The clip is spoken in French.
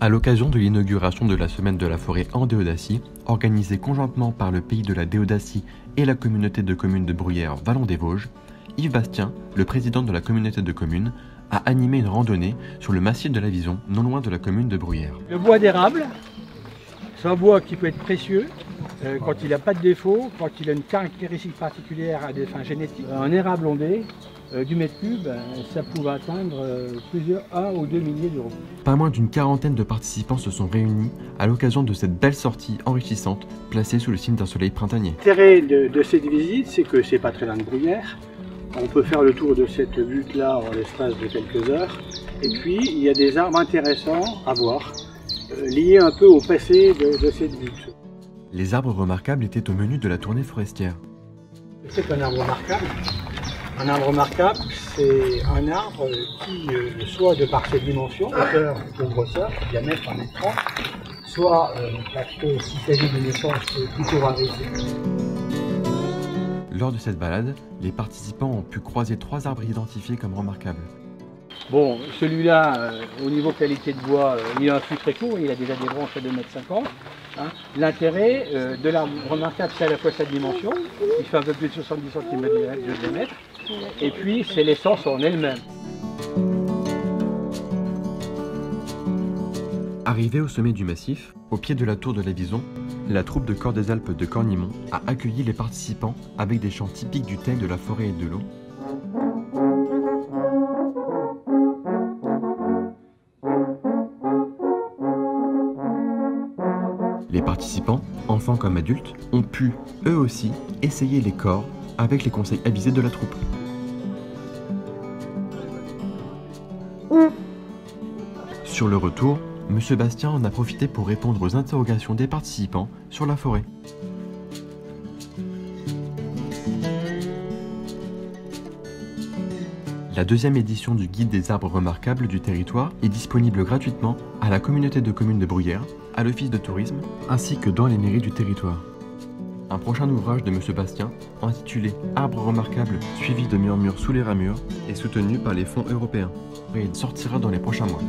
À l'occasion de l'inauguration de la Semaine de la Forêt en Déodacie, organisée conjointement par le Pays de la Déodacie et la communauté de communes de Bruyères Vallon des Vosges, Yves Bastien, le président de la communauté de communes, a animé une randonnée sur le massif de la Vison, non loin de la commune de Bruyères. Le bois d'érable, c'est un bois qui peut être précieux quand il n'a pas de défaut, quand il a une caractéristique particulière à des fins génétiques. Un érable ondé, du mètre cube, ça pouvait atteindre plusieurs 1 ou 2 milliers d'euros. Pas moins d'une quarantaine de participants se sont réunis à l'occasion de cette belle sortie enrichissante placée sous le signe d'un soleil printanier. L'intérêt de cette visite, c'est que c'est pas très loin de Bruyères. On peut faire le tour de cette butte-là en l'espace de quelques heures. Et puis, il y a des arbres intéressants à voir, liés un peu au passé de cette butte. Les arbres remarquables étaient au menu de la tournée forestière. C'est un arbre remarquable. Un arbre remarquable, c'est un arbre qui, soit de par ses dimensions, hauteur ou grosseur, diamètre 1,30 m, soit parce que s'il s'agit d'une essence plutôt raréfiée. Lors de cette balade, les participants ont pu croiser 3 arbres identifiés comme remarquables. Bon, celui-là, au niveau qualité de bois, il a un fût très court, il a déjà des branches à 2,50 m. Hein. L'intérêt de l'arbre remarquable, c'est à la fois sa dimension, il fait un peu plus de 70 cm de diamètre, et puis c'est l'essence en elle-même. Arrivé au sommet du massif, au pied de la tour de la Vison, la troupe de corps des Alpes de Cornimont a accueilli les participants avec des chants typiques du thème de la forêt et de l'eau. Les participants, enfants comme adultes, ont pu, eux aussi, essayer les corps avec les conseils avisés de la troupe. Sur le retour, M. Bastien en a profité pour répondre aux interrogations des participants sur la forêt. La deuxième édition du Guide des arbres remarquables du territoire est disponible gratuitement à la communauté de communes de Bruyères, à l'office de tourisme, ainsi que dans les mairies du territoire. Un prochain ouvrage de M. Bastien, intitulé « Arbres remarquables suivis de murmures sous les ramures » est soutenu par les fonds européens et il sortira dans les prochains mois.